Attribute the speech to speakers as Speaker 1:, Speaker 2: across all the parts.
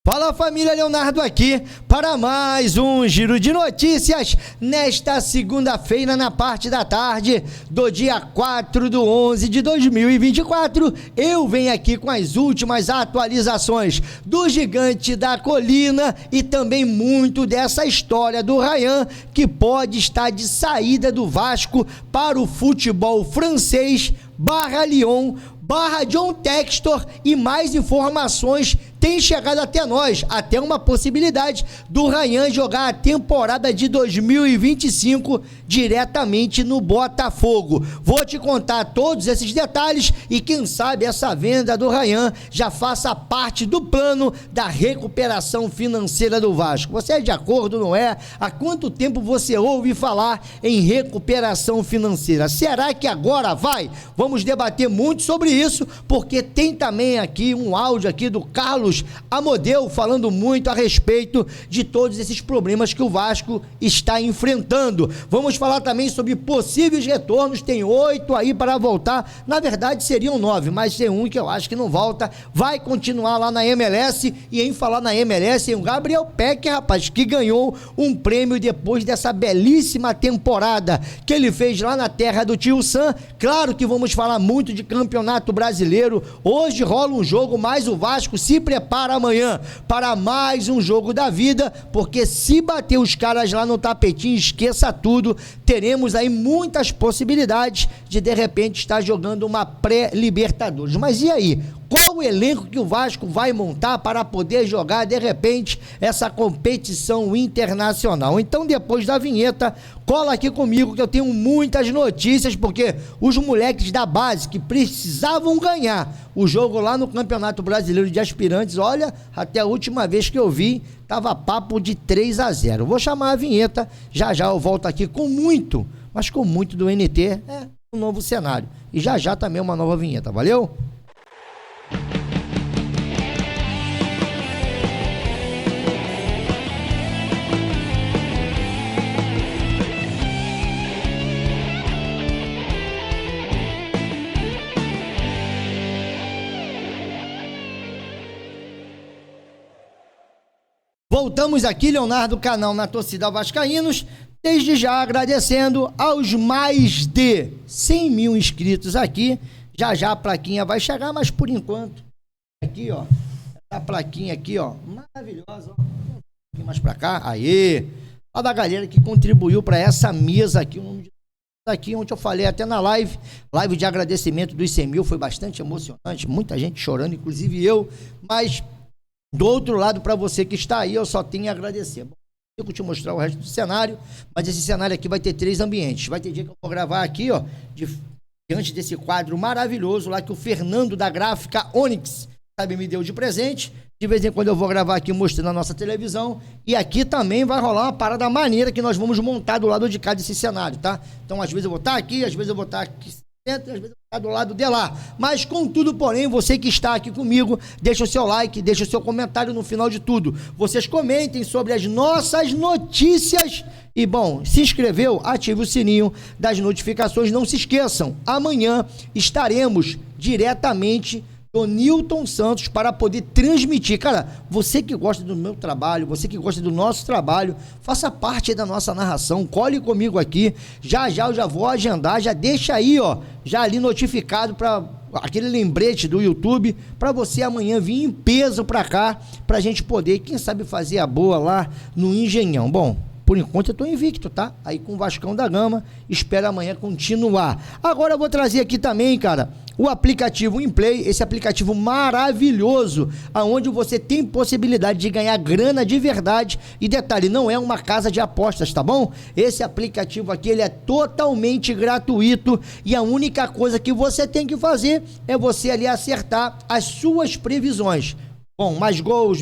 Speaker 1: Fala família, Leonardo aqui para mais um Giro de Notícias nesta segunda-feira na parte da tarde do dia 4/11 de 2024. Eu venho aqui com as últimas atualizações do Gigante da Colina e também muito dessa história do Ryan que pode estar de saída do Vasco para o futebol francês /Lyon /John Textor e mais informações tem chegado até nós, até uma possibilidade do Ryan jogar a temporada de 2025 diretamente no Botafogo. Vou te contar todos esses detalhes e quem sabe essa venda do Ryan já faça parte do plano da recuperação financeira do Vasco. Você é de acordo, não é? Há quanto tempo você ouve falar em recuperação financeira? Será que agora vai? Vamos debater muito sobre isso, porque tem também aqui um áudio aqui do Carlos Amodeu falando muito a respeito de todos esses problemas que o Vasco está enfrentando. Vamos falar também sobre possíveis retornos, tem 8 aí para voltar, na verdade seriam 9, mas tem um que eu acho que não volta, vai continuar lá na MLS. E em falar na MLS, tem o Gabriel Peck, rapaz, que ganhou um prêmio depois dessa belíssima temporada que ele fez lá na terra do tio Sam. Claro que vamos falar muito de Campeonato Brasileiro, hoje rola um jogo, mas o Vasco se prepara amanhã para mais um jogo da vida, porque se bater os caras lá no tapetinho, esqueça tudo, teremos aí muitas possibilidades de repente estar jogando uma pré-Libertadores. Mas e aí? Qual o elenco que o Vasco vai montar para poder jogar, de repente, essa competição internacional? Então, depois da vinheta, cola aqui comigo que eu tenho muitas notícias, porque os moleques da base que precisavam ganhar o jogo lá no Campeonato Brasileiro de Aspirantes, olha, até a última vez que eu vi, tava papo de 3-0. Vou chamar a vinheta, já já eu volto aqui com muito, mas com muito do NT, um novo cenário. E já já também uma nova vinheta, valeu? Voltamos aqui, Leonardo, canal na torcida Vascaínos, desde já agradecendo aos mais de 100 mil inscritos aqui. Já já a plaquinha vai chegar, mas por enquanto, aqui ó, a plaquinha aqui ó, maravilhosa, ó, um pouquinho mais pra cá, aê, a da galera que contribuiu para essa mesa aqui, o nome de aqui onde eu falei até na live de agradecimento dos 100 mil, foi bastante emocionante, muita gente chorando, inclusive eu, mas do outro lado, para você que está aí, eu só tenho a agradecer. Bom, eu vou te mostrar o resto do cenário, mas esse cenário aqui vai ter 3 ambientes. Vai ter dia que eu vou gravar aqui, ó, diante desse quadro maravilhoso lá que o Fernando da gráfica Onyx, sabe, me deu de presente. De vez em quando eu vou gravar aqui mostrando a nossa televisão. E aqui também vai rolar uma parada maneira que nós vamos montar do lado de cá desse cenário, tá? Então, às vezes eu vou estar aqui, às vezes eu vou estar aqui, às vezes eu vou estar do lado de lá. Mas, contudo, porém, você que está aqui comigo, deixa o seu like, deixa o seu comentário no final de tudo. Vocês comentem sobre as nossas notícias. E, bom, se inscreveu, ative o sininho das notificações. Não se esqueçam, amanhã estaremos diretamente do Newton Santos para poder transmitir. Cara, você que gosta do meu trabalho, você que gosta do nosso trabalho, faça parte da nossa narração, cole comigo aqui, já já eu já vou agendar, já deixa aí, ó, já ali notificado para aquele lembrete do YouTube, para você amanhã vir em peso para cá, pra gente poder, quem sabe, fazer a boa lá no Engenhão. Bom, por enquanto eu tô invicto, tá? Aí com o Vascão da Gama, espero amanhã continuar. Agora eu vou trazer aqui também, cara, o aplicativo InPlay, esse aplicativo maravilhoso, aonde você tem possibilidade de ganhar grana de verdade. E detalhe, não é uma casa de apostas, tá bom? Esse aplicativo aqui, ele é totalmente gratuito e a única coisa que você tem que fazer é você ali acertar as suas previsões. Bom, mais gols,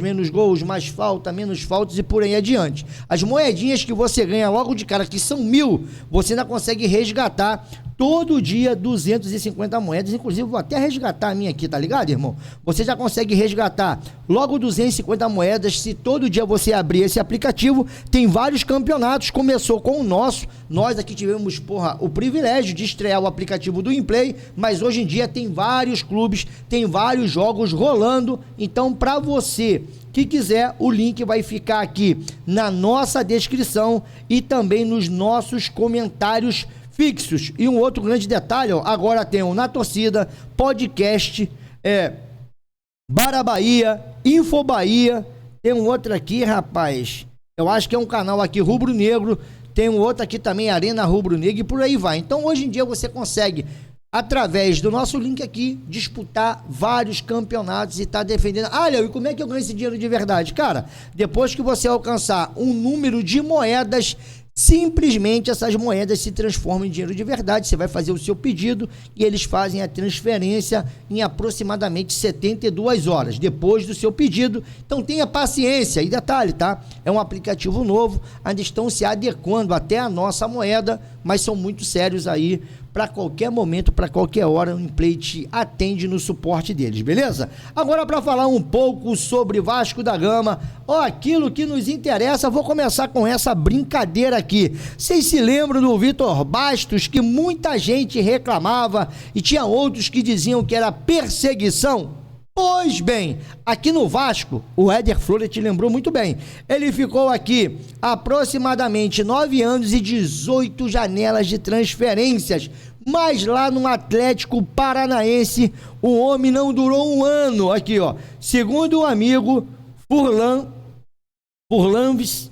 Speaker 1: mais falta, menos faltas e por aí adiante. As moedinhas que você ganha logo de cara, que são 1000, você ainda consegue resgatar todo dia 250 moedas, inclusive vou até resgatar a minha aqui, tá ligado, irmão? Você já consegue resgatar logo 250 moedas se todo dia você abrir esse aplicativo. Tem vários campeonatos, começou com o nosso, nós aqui tivemos, o privilégio de estrear o aplicativo do Inplay, mas hoje em dia tem vários clubes, tem vários jogos rolando. Então, para você que quiser, o link vai ficar aqui na nossa descrição e também nos nossos comentários fixos. E um outro grande detalhe, ó, agora tem o Na Torcida, podcast, Bara Bahia, Info Bahia, tem um outro aqui, rapaz, eu acho que é um canal aqui, Rubro Negro, tem um outro aqui também, Arena Rubro Negro, e por aí vai. Então, hoje em dia, você consegue, através do nosso link aqui, disputar vários campeonatos e tá defendendo. Léo, e como é que eu ganho esse dinheiro de verdade? Cara, depois que você alcançar um número de moedas, simplesmente essas moedas se transformam em dinheiro de verdade. Você vai fazer o seu pedido e eles fazem a transferência em aproximadamente 72 horas depois do seu pedido. Então tenha paciência. E detalhe, tá? É um aplicativo novo, ainda estão se adequando até a nossa moeda, mas são muito sérios aí. Para qualquer momento, para qualquer hora, o Inplay te atende no suporte deles, beleza? Agora, para falar um pouco sobre Vasco da Gama, aquilo que nos interessa, vou começar com essa brincadeira aqui. Vocês se lembram do Vitor Bastos, que muita gente reclamava e tinha outros que diziam que era perseguição? Pois bem, aqui no Vasco, o Éder Flores te lembrou muito bem, ele ficou aqui aproximadamente 9 anos e 18 janelas de transferências, mas lá no Atlético Paranaense, o homem não durou um ano, aqui ó, segundo o amigo Furlanves,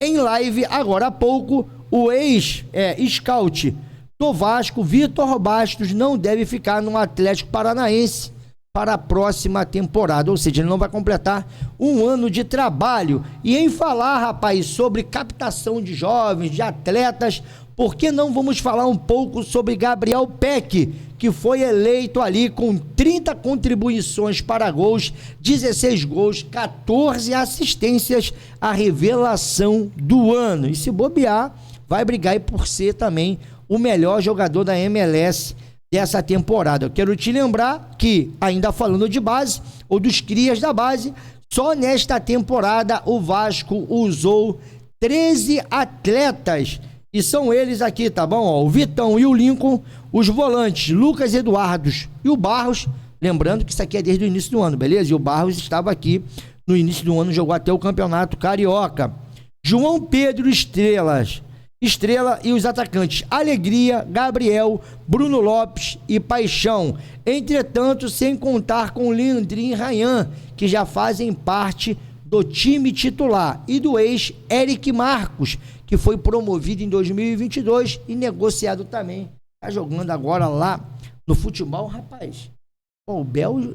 Speaker 1: em live agora há pouco, o ex-scout do Vasco, Vitor Bastos, não deve ficar no Atlético Paranaense para a próxima temporada, ou seja, ele não vai completar um ano de trabalho. E em falar, rapaz, sobre captação de jovens, de atletas, por que não vamos falar um pouco sobre Gabriel Peck, que foi eleito ali com 30 contribuições para gols, 16 gols, 14 assistências, a revelação do ano. E se bobear, vai brigar aí por ser também o melhor jogador da MLS dessa temporada. Eu quero te lembrar que, ainda falando de base, ou dos crias da base, só nesta temporada o Vasco usou 13 atletas, e são eles aqui, tá bom? O Vitão e o Lincoln, os volantes Lucas Eduardos e o Barros, lembrando que isso aqui é desde o início do ano, beleza? E o Barros estava aqui no início do ano, jogou até o Campeonato Carioca. João Pedro Estrela e os atacantes Alegria, Gabriel, Bruno Lopes e Paixão. Entretanto, sem contar com Leandrinho e Rayan, que já fazem parte do time titular, e do ex-Eric Marcos, que foi promovido em 2022 e negociado também. Tá jogando agora lá no futebol, rapaz.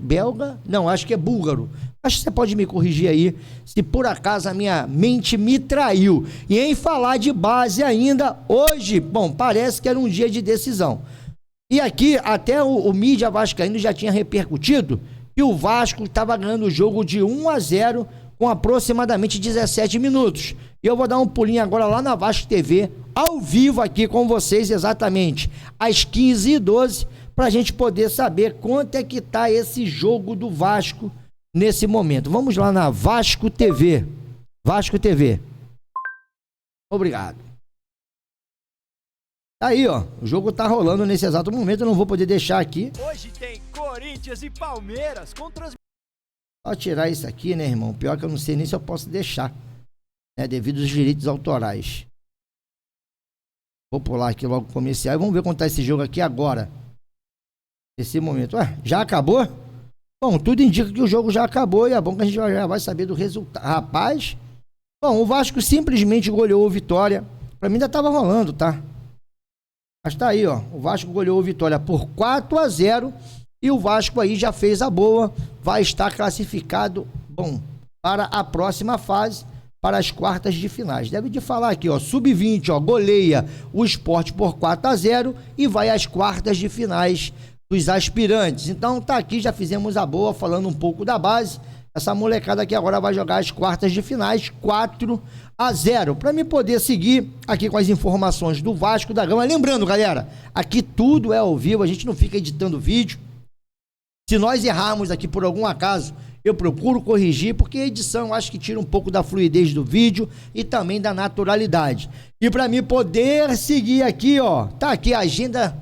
Speaker 1: Belga? Não, acho que é búlgaro. Acho que você pode me corrigir aí, se por acaso a minha mente me traiu. E em falar de base ainda, hoje, parece que era um dia de decisão. E aqui, até o mídia vascaíno já tinha repercutido que o Vasco estava ganhando o jogo de 1-0 com aproximadamente 17 minutos. E eu vou dar um pulinho agora lá na Vasco TV, ao vivo aqui com vocês, exatamente às 15h12, para a gente poder saber quanto é que tá esse jogo do Vasco nesse momento. Vamos lá na Vasco TV. Vasco TV. Obrigado. Aí, ó, o jogo tá rolando nesse exato momento, eu não vou poder deixar aqui.
Speaker 2: Hoje tem Corinthians e Palmeiras com transmissão.
Speaker 1: Só tirar isso aqui, né, irmão? Pior que eu não sei nem se eu posso deixar, né, devido aos direitos autorais. Vou pular aqui logo o comercial e vamos ver quanto tá esse jogo aqui agora. Nesse momento. Já acabou? Bom, tudo indica que o jogo já acabou e é bom que a gente já vai saber do resultado. Rapaz, o Vasco simplesmente goleou o Vitória. Pra mim ainda tava rolando, tá? Mas tá aí, ó. O Vasco goleou o Vitória por 4-0 e o Vasco aí já fez a boa. Vai estar classificado, para a próxima fase, para as quartas de finais. Deve de falar aqui, ó, sub-20, ó, goleia o Sport por 4-0 e vai às quartas de finais dos aspirantes. Então tá aqui, já fizemos a boa, falando um pouco da base. Essa molecada aqui agora vai jogar as quartas de finais 4-0. Para mim poder seguir aqui com as informações do Vasco da Gama. Lembrando, galera, aqui tudo é ao vivo, a gente não fica editando vídeo. Se nós errarmos aqui por algum acaso, eu procuro corrigir, porque a edição eu acho que tira um pouco da fluidez do vídeo e também da naturalidade. E para mim poder seguir aqui, ó, tá aqui a agenda,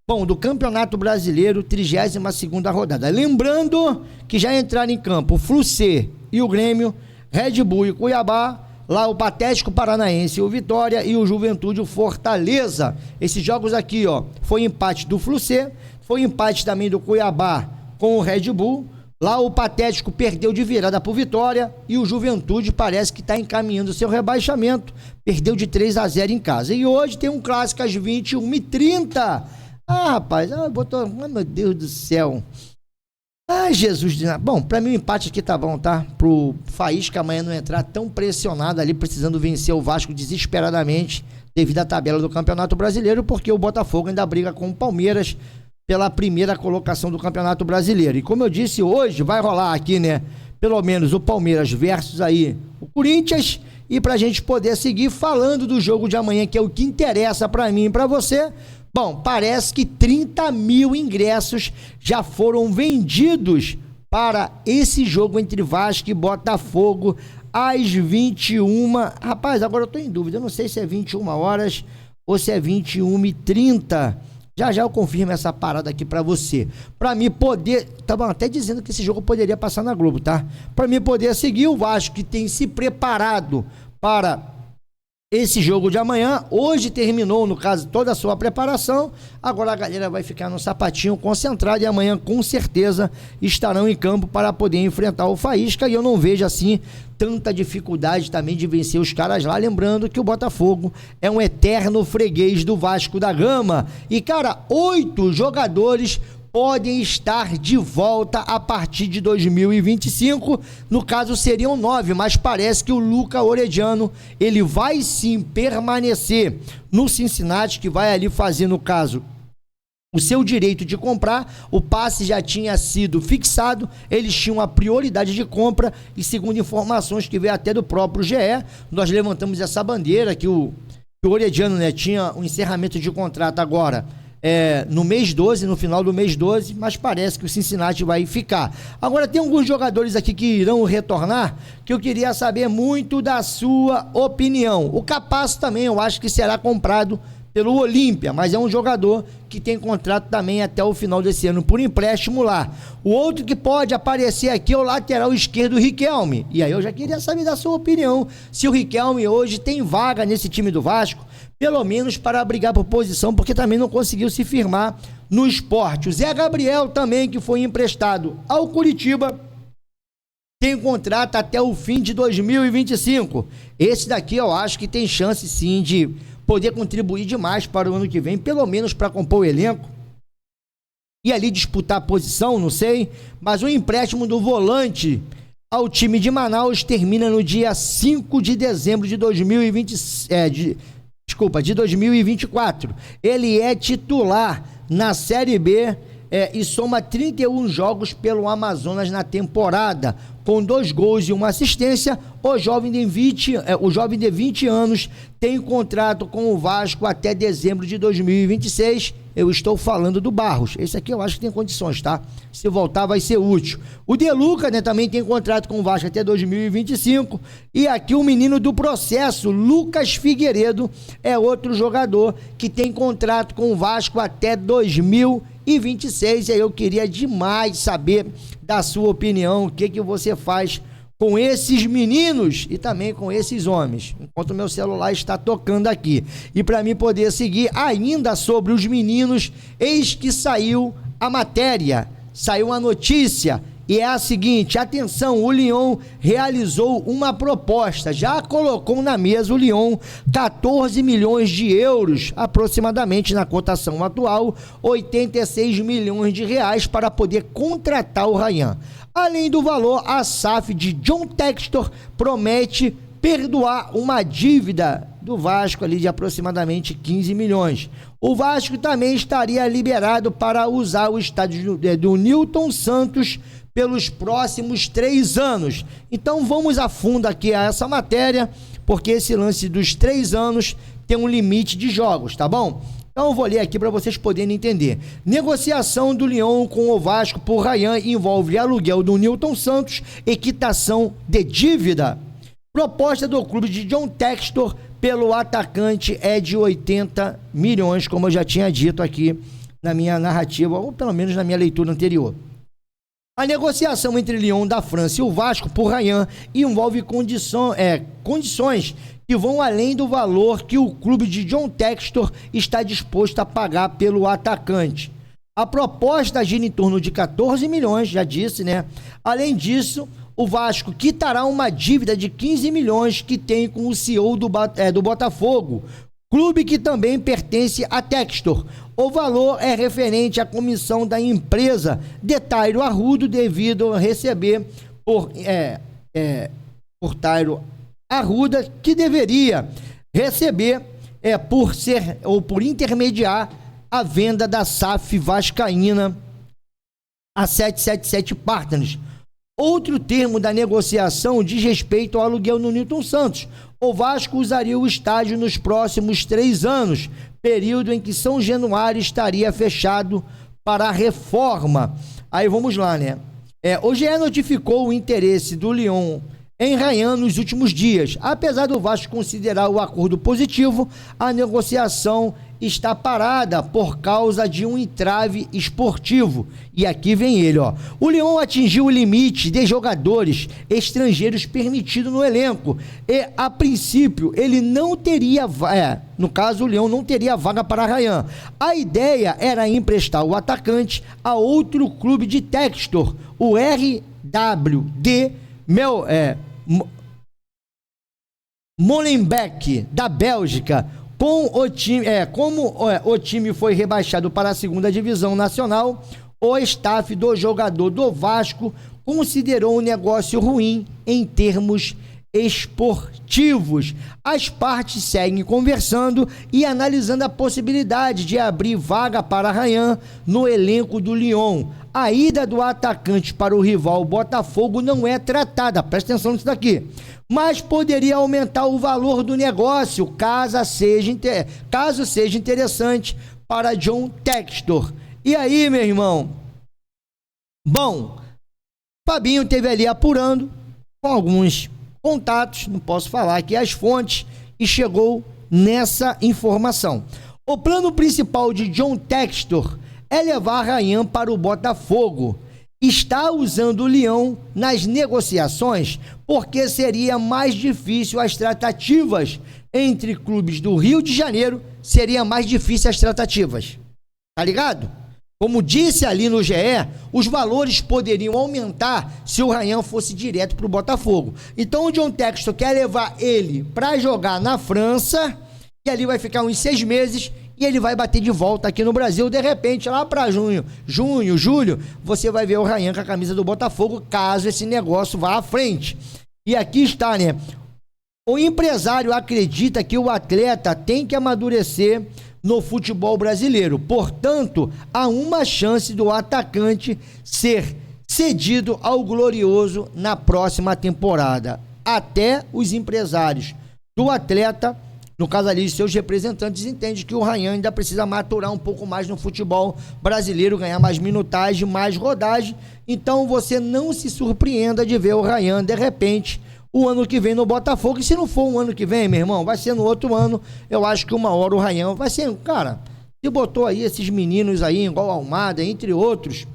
Speaker 1: bom, do Campeonato Brasileiro, 32ª rodada. Lembrando que já entraram em campo o Flu-C e o Grêmio, Red Bull e Cuiabá, lá o Patético Paranaense, o Vitória e o Juventude, o Fortaleza. Esses jogos aqui, ó, foi empate do Flu-C, foi empate também do Cuiabá com o Red Bull. Lá o Patético perdeu de virada pro Vitória e o Juventude parece que está encaminhando o seu rebaixamento, perdeu de 3-0 em casa. E hoje tem um clássico às 21h30. Ah, rapaz, botou, meu Deus do céu. Ai, Jesus. Bom, pra mim o empate aqui tá bom, tá? Pro Faísca amanhã não entrar tão pressionado ali, precisando vencer o Vasco desesperadamente devido à tabela do Campeonato Brasileiro, porque o Botafogo ainda briga com o Palmeiras pela primeira colocação do Campeonato Brasileiro. E como eu disse, hoje vai rolar aqui, né, pelo menos o Palmeiras versus aí o Corinthians, e pra gente poder seguir falando do jogo de amanhã, que é o que interessa pra mim e pra você. Bom, parece que 30 mil ingressos já foram vendidos para esse jogo entre Vasco e Botafogo às 21. Rapaz, agora eu tô em dúvida, eu não sei se é 21 horas ou se é 21h30. Já eu confirmo essa parada aqui pra você. Pra mim poder... Estavam até dizendo que esse jogo poderia passar na Globo, tá? Pra mim poder seguir o Vasco, que tem se preparado para esse jogo de amanhã. Hoje terminou, no caso, toda a sua preparação. Agora a galera vai ficar no sapatinho concentrado e amanhã, com certeza, estarão em campo para poder enfrentar o Faísca. E eu não vejo, assim, tanta dificuldade também de vencer os caras lá. Lembrando que o Botafogo é um eterno freguês do Vasco da Gama. E, cara, 8 jogadores podem estar de volta a partir de 2025, no caso seriam 9, mas parece que o Luca Orediano, ele vai sim permanecer no Cincinnati, que vai ali fazer, no caso, o seu direito de comprar. O passe já tinha sido fixado, eles tinham a prioridade de compra, e segundo informações que veio até do próprio GE, nós levantamos essa bandeira que o Orediano, né, tinha um encerramento de contrato agora, no mês 12, no final do mês 12, mas parece que o Cincinnati vai ficar. Agora tem alguns jogadores aqui que irão retornar, que eu queria saber muito da sua opinião. O Capasso também eu acho que será comprado pelo Olímpia, mas é um jogador que tem contrato também até o final desse ano por empréstimo lá. O outro que pode aparecer aqui é o lateral esquerdo, Riquelme. E aí eu já queria saber da sua opinião, se o Riquelme hoje tem vaga nesse time do Vasco, pelo menos para brigar por posição, porque também não conseguiu se firmar no Sport. O Zé Gabriel também, que foi emprestado ao Curitiba, tem contrato até o fim de 2025. Esse daqui eu acho que tem chance sim de poder contribuir demais para o ano que vem, pelo menos para compor o elenco e ali disputar a posição, não sei, mas o empréstimo do volante ao time de Manaus termina no dia 5 de dezembro de 2024. Ele é titular na Série B e soma 31 jogos pelo Amazonas na temporada, com 2 gols e 1 assistência. O jovem de 20 anos tem contrato com o Vasco até dezembro de 2026. Eu estou falando do Barros. Esse aqui eu acho que tem condições, tá? Se voltar vai ser útil. O De Luca, né, também tem contrato com o Vasco até 2025. E aqui o menino do processo, Lucas Figueiredo, é outro jogador que tem contrato com o Vasco até 2026. E aí eu queria demais saber da sua opinião, o que você faz com esses meninos e também com esses homens, enquanto o meu celular está tocando aqui. E para mim poder seguir ainda sobre os meninos, eis que saiu a matéria, saiu a notícia, e é a seguinte: atenção, o Lyon realizou uma proposta, já colocou na mesa o Lyon 14 milhões de euros, aproximadamente na cotação atual, 86 milhões de reais, para poder contratar o Ryan. Além do valor, a SAF de John Textor promete perdoar uma dívida do Vasco ali de aproximadamente 15 milhões. O Vasco também estaria liberado para usar o estádio do Newton Santos pelos próximos 3 anos. Então vamos a fundo aqui a essa matéria, porque esse lance dos 3 anos tem um limite de jogos, tá bom? Então eu vou ler aqui para vocês poderem entender. Negociação do Lyon com o Vasco por Ryan envolve aluguel do Nilton Santos e quitação de dívida. Proposta do clube de John Textor pelo atacante é de 80 milhões, como eu já tinha dito aqui na minha narrativa, ou pelo menos na minha leitura anterior. A negociação entre Lyon da França e o Vasco por Ryan envolve condições que vão além do valor que o clube de John Textor está disposto a pagar pelo atacante. A proposta gira em torno de 14 milhões, já disse, né? Além disso, o Vasco quitará uma dívida de 15 milhões que tem com o CEO do Botafogo, clube que também pertence a Textor. O valor é referente à comissão da empresa de Tairo Arruda, devido a receber por Tairo Arruda, que deveria receber por intermediar a venda da SAF Vascaína a 777 Partners. Outro termo da negociação diz respeito ao aluguel no Nilton Santos. O Vasco usaria o estádio nos próximos 3 anos, período em que São Januário estaria fechado para a reforma. Aí vamos lá, né? O GE notificou o interesse do Lyon em Ryan nos últimos dias. Apesar do Vasco considerar o acordo positivo, a negociação está parada por causa de um entrave esportivo. E aqui vem ele, ó. O Lyon atingiu o limite de jogadores estrangeiros permitido no elenco e, a princípio, ele não teria... no caso, o Lyon não teria vaga para Ryan. A ideia era emprestar o atacante a outro clube de Textor, o RWD Molenbeek, da Bélgica. Como o time foi rebaixado para a segunda divisão nacional, o staff do jogador do Vasco considerou o negócio ruim em termos esportivos. As partes seguem conversando e analisando a possibilidade de abrir vaga para Ryan no elenco do Lyon. A ida do atacante para o rival Botafogo não é tratada, presta atenção nisso daqui, mas poderia aumentar o valor do negócio caso seja interessante para John Textor. E aí, meu irmão? Bom, Fabinho teve ali apurando com alguns contatos, não posso falar aqui as fontes, e chegou nessa informação. O plano principal de John Textor é levar Ryan para o Botafogo. Está usando o Lyon nas negociações porque seria mais difícil as tratativas entre clubes do Rio de Janeiro, seria mais difícil as tratativas, tá ligado? Como disse ali no GE, os valores poderiam aumentar se o Ryan fosse direto para o Botafogo. Então o John Textor quer levar ele para jogar na França, e ali vai ficar uns 6 meses, e ele vai bater de volta aqui no Brasil. De repente, lá para julho, você vai ver o Ryan com a camisa do Botafogo, caso esse negócio vá à frente. E aqui está, né? O empresário acredita que o atleta tem que amadurecer no futebol brasileiro. Portanto, há uma chance do atacante ser cedido ao Glorioso na próxima temporada. Até os empresários do atleta, no caso ali, seus representantes, entendem que o Ryan ainda precisa maturar um pouco mais no futebol brasileiro, ganhar mais minutagem, mais rodagem. Então você não se surpreenda de ver o Ryan, de repente, o ano que vem no Botafogo. E se não for um ano que vem, meu irmão, vai ser no outro ano. Eu acho que uma hora o Ryan vai ser, cara, se botou aí esses meninos aí, igual Almada, entre outros,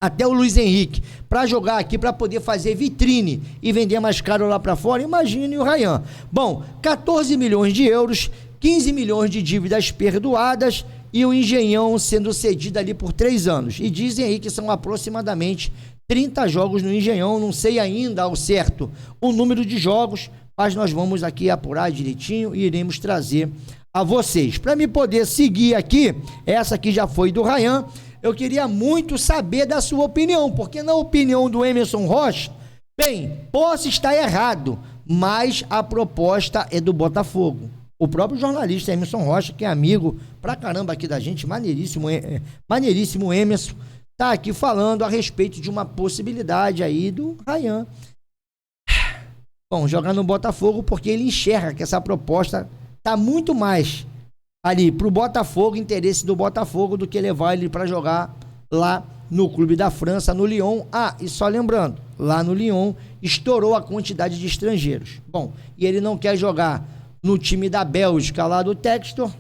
Speaker 1: até o Luiz Henrique, para jogar aqui, para poder fazer vitrine e vender mais caro lá para fora, imagine o Ryan. Bom, 14 milhões de euros, 15 milhões de dívidas perdoadas e o Engenhão sendo cedido ali por 3 anos. E dizem aí que são aproximadamente 30 jogos no Engenhão, não sei ainda ao certo o número de jogos, mas nós vamos aqui apurar direitinho e iremos trazer a vocês. Para me poder seguir aqui, essa aqui já foi do Ryan, eu queria muito saber da sua opinião, porque na opinião do Emerson Rocha, bem, posso estar errado, mas a proposta é do Botafogo. O próprio jornalista Emerson Rocha, que é amigo pra caramba aqui da gente, maneiríssimo Emerson, tá aqui falando a respeito de uma possibilidade aí do Ryan. Bom, jogar no Botafogo, porque ele enxerga que essa proposta tá muito mais ali pro Botafogo, interesse do Botafogo, do que levar ele para jogar lá no clube da França, no Lyon. Ah, e só lembrando, lá no Lyon estourou a quantidade de estrangeiros. Bom, e ele não quer jogar no time da Bélgica, lá do Textor.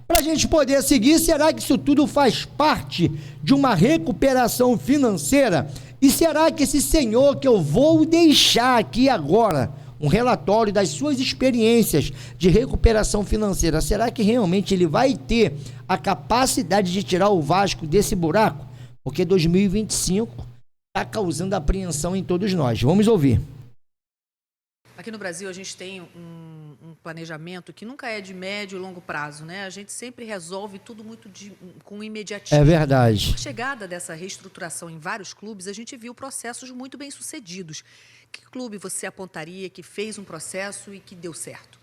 Speaker 1: Pra gente poder seguir, será que isso tudo faz parte de uma recuperação financeira? E será que esse senhor que eu vou deixar aqui agora, um relatório das suas experiências de recuperação financeira, será que realmente ele vai ter a capacidade de tirar o Vasco desse buraco? Porque 2025 está causando apreensão em todos nós. Vamos ouvir.
Speaker 3: Aqui no Brasil a gente tem um planejamento que nunca é de médio e longo prazo, né? A gente sempre resolve tudo muito com imediatismo.
Speaker 1: É verdade.
Speaker 3: Com a chegada dessa reestruturação em vários clubes, a gente viu processos muito bem sucedidos. Que clube você apontaria que fez um processo e que deu certo?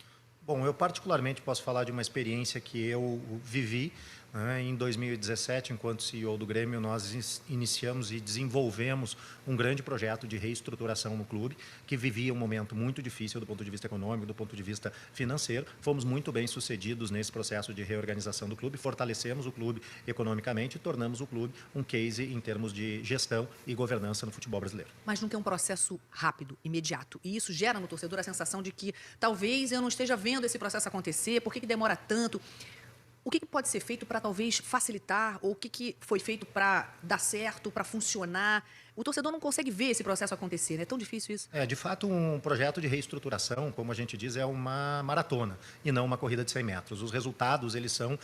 Speaker 4: Bom, eu particularmente posso falar de uma experiência que eu vivi, né? Em 2017, enquanto CEO do Grêmio, nós iniciamos e desenvolvemos um grande projeto de reestruturação no clube, que vivia um momento muito difícil do ponto de vista econômico, do ponto de vista financeiro. Fomos muito bem sucedidos nesse processo de reorganização do clube, fortalecemos o clube economicamente e tornamos o clube um case em termos de gestão e governança no futebol brasileiro.
Speaker 3: Mas nunca é um processo rápido, imediato. E isso gera no torcedor a sensação de que talvez eu não esteja vendo esse processo acontecer, por que demora tanto? O que pode ser feito para talvez facilitar, ou o que foi feito para dar certo, para funcionar? O torcedor não consegue ver esse processo acontecer, né? É tão difícil isso.
Speaker 4: De fato, um projeto de reestruturação, como a gente diz, é uma maratona e não uma corrida de 100 metros. Os resultados, eles são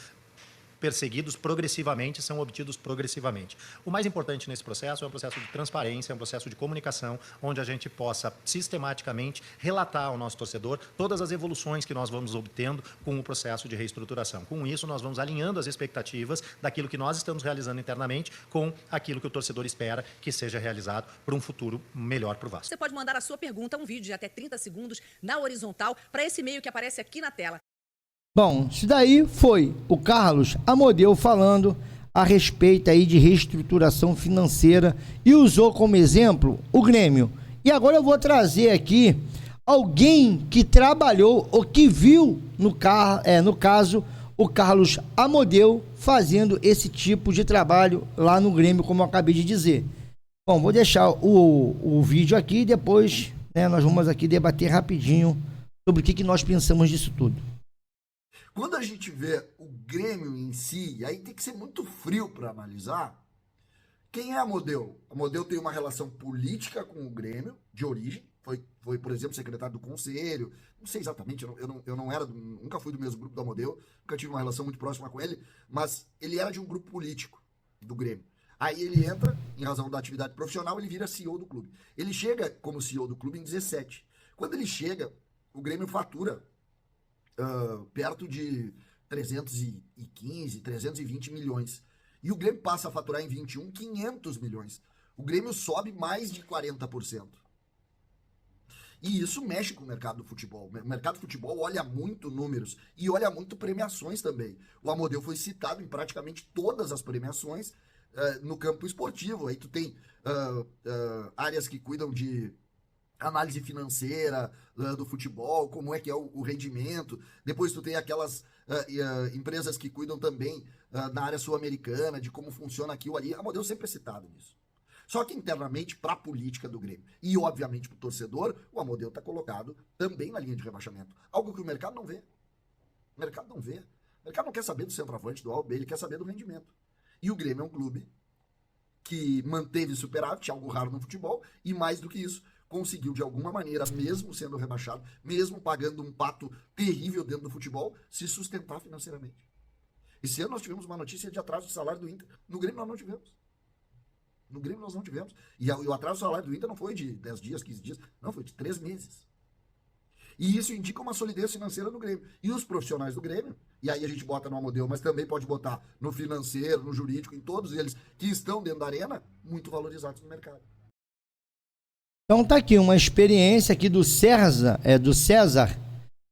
Speaker 4: perseguidos progressivamente, são obtidos progressivamente. O mais importante nesse processo é um processo de transparência, é um processo de comunicação, onde a gente possa sistematicamente relatar ao nosso torcedor todas as evoluções que nós vamos obtendo com o processo de reestruturação. Com isso, nós vamos alinhando as expectativas daquilo que nós estamos realizando internamente com aquilo que o torcedor espera que seja realizado para um futuro melhor para o Vasco.
Speaker 3: Você pode mandar a sua pergunta, um vídeo de até 30 segundos, na horizontal, para esse e-mail que aparece aqui na tela.
Speaker 1: Bom, isso daí foi o Carlos Amodeu falando a respeito aí de reestruturação financeira e usou como exemplo o Grêmio. E agora eu vou trazer aqui alguém que trabalhou ou que viu, no caso, o Carlos Amodeu fazendo esse tipo de trabalho lá no Grêmio, como eu acabei de dizer. Bom, vou deixar o vídeo aqui e depois, né, nós vamos aqui debater rapidinho sobre o que nós pensamos disso tudo.
Speaker 5: Quando a gente vê o Grêmio em si, aí tem que ser muito frio para analisar. Quem é Amodeu? Amodeu tem uma relação política com o Grêmio, de origem. Foi, por exemplo, secretário do Conselho. Não sei exatamente, eu não era, nunca fui do mesmo grupo do Amodeu, nunca tive uma relação muito próxima com ele, mas ele era de um grupo político do Grêmio. Aí ele entra, em razão da atividade profissional, ele vira CEO do clube. Ele chega como CEO do clube em 17. Quando ele chega, o Grêmio fatura perto de 315, 320 milhões. E o Grêmio passa a faturar em 21, 500 milhões. O Grêmio sobe mais de 40%. E isso mexe com o mercado do futebol. O mercado do futebol olha muito números e olha muito premiações também. O Amodeu foi citado em praticamente todas as premiações no campo esportivo. Aí tu tem áreas que cuidam de análise financeira do futebol, como é que é o rendimento. Depois tu tem aquelas empresas que cuidam também na área sul-americana, de como funciona aquilo ali. A Amodeu sempre é citado nisso. Só que internamente, para a política do Grêmio e, obviamente, para o torcedor, o Amodeu está colocado também na linha de rebaixamento. Algo que o mercado não vê. O mercado não vê. O mercado não quer saber do centroavante, do A ou B, ele quer saber do rendimento. E o Grêmio é um clube que manteve superávit, algo raro no futebol, e mais do que isso, conseguiu de alguma maneira, mesmo sendo rebaixado, mesmo pagando um pato terrível dentro do futebol, se sustentar financeiramente. Esse ano nós tivemos uma notícia de atraso de salário do Inter. No Grêmio nós não tivemos. No Grêmio nós não tivemos. E o atraso do salário do Inter não foi de 10 dias, 15 dias, não, foi de 3 meses. E isso indica uma solidez financeira do Grêmio. E os profissionais do Grêmio, e aí a gente bota no Amodeu, mas também pode botar no financeiro, no jurídico, em todos eles que estão dentro da arena, muito valorizados no mercado.
Speaker 1: Então tá aqui uma experiência aqui do César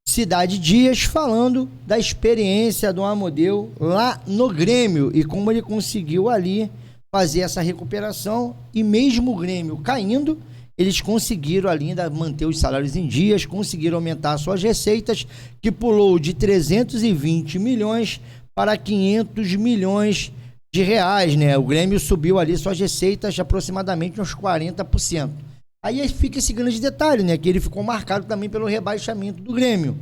Speaker 1: Cidade Dias, falando da experiência do Amodeu lá no Grêmio e como ele conseguiu ali fazer essa recuperação, e mesmo o Grêmio caindo, eles conseguiram ainda manter os salários em dias, conseguiram aumentar suas receitas, que pulou de 320 milhões para 500 milhões de reais, né? O Grêmio subiu ali suas receitas de aproximadamente uns 40%. Aí fica esse grande detalhe, né? Que ele ficou marcado também pelo rebaixamento do Grêmio.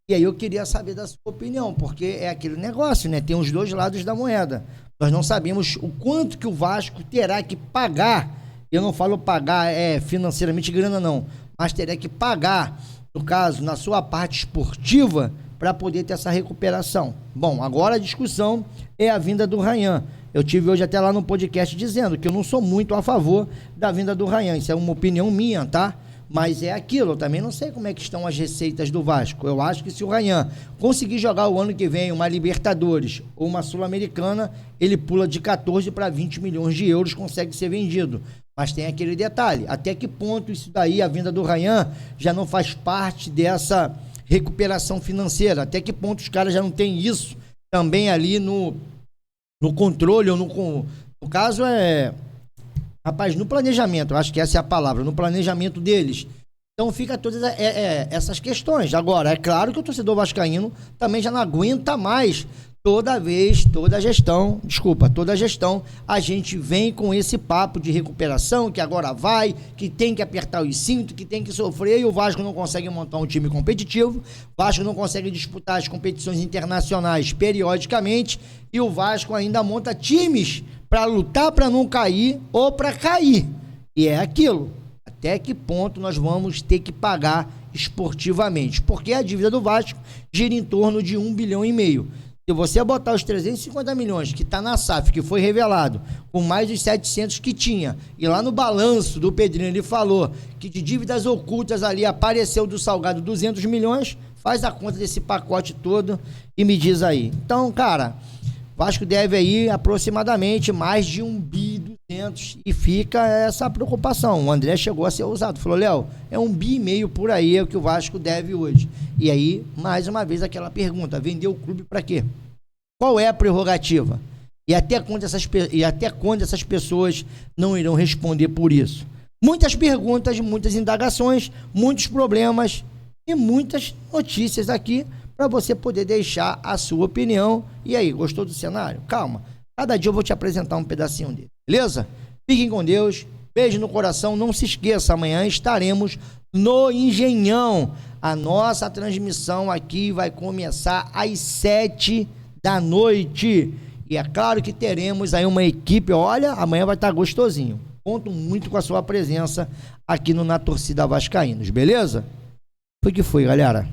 Speaker 1: E aí eu queria saber da sua opinião, porque é aquele negócio, né? Tem os dois lados da moeda. Nós não sabemos o quanto que o Vasco terá que pagar. Eu não falo pagar financeiramente grana, não. Mas terá que pagar, no caso, na sua parte esportiva, para poder ter essa recuperação. Bom, agora a discussão é a vinda do Ryan. Eu tive hoje até lá no podcast dizendo que eu não sou muito a favor da vinda do Ryan. Isso é uma opinião minha, tá? Mas é aquilo, eu também não sei como é que estão as receitas do Vasco. Eu acho que se o Ryan conseguir jogar o ano que vem uma Libertadores ou uma Sul-Americana, ele pula de 14 para 20 milhões de euros, consegue ser vendido. Mas tem aquele detalhe, até que ponto isso daí, a vinda do Ryan, já não faz parte dessa recuperação financeira? Até que ponto os caras já não têm isso também ali no controle, ou no caso rapaz, no planejamento, eu acho que essa é a palavra, no planejamento deles. Então fica todas essas questões. Agora, é claro que o torcedor vascaíno também já não aguenta mais toda gestão, a gente vem com esse papo de recuperação, que agora vai, que tem que apertar os cintos, que tem que sofrer, e o Vasco não consegue montar um time competitivo, o Vasco não consegue disputar as competições internacionais periodicamente, e o Vasco ainda monta times para lutar para não cair ou para cair. E é aquilo. Até que ponto nós vamos ter que pagar esportivamente? Porque a dívida do Vasco gira em torno de 1,5 bilhão. Se você botar os 350 milhões que está na SAF, que foi revelado, com mais dos 700 que tinha, e lá no balanço do Pedrinho ele falou que de dívidas ocultas ali apareceu do Salgado 200 milhões, faz a conta desse pacote todo e me diz aí. Então, cara, Vasco deve aí aproximadamente mais de 1,2 bi, e fica essa preocupação. O André chegou a ser ousado, falou: Léo, é 1,5 bi por aí é o que o Vasco deve hoje. E aí, mais uma vez, aquela pergunta: vender o clube para quê? Qual é a prerrogativa? E até quando essas pessoas não irão responder por isso? Muitas perguntas, muitas indagações, muitos problemas e muitas notícias aqui para você poder deixar a sua opinião. E aí, gostou do cenário? Calma, cada dia eu vou te apresentar um pedacinho dele, beleza? Fiquem com Deus, beijo no coração, não se esqueça, amanhã estaremos no Engenhão. A nossa transmissão aqui vai começar às 7 da noite. E é claro que teremos aí uma equipe, olha, amanhã vai estar gostosinho. Conto muito com a sua presença aqui no Na Torcida Vascaínos, beleza? Foi que foi, galera.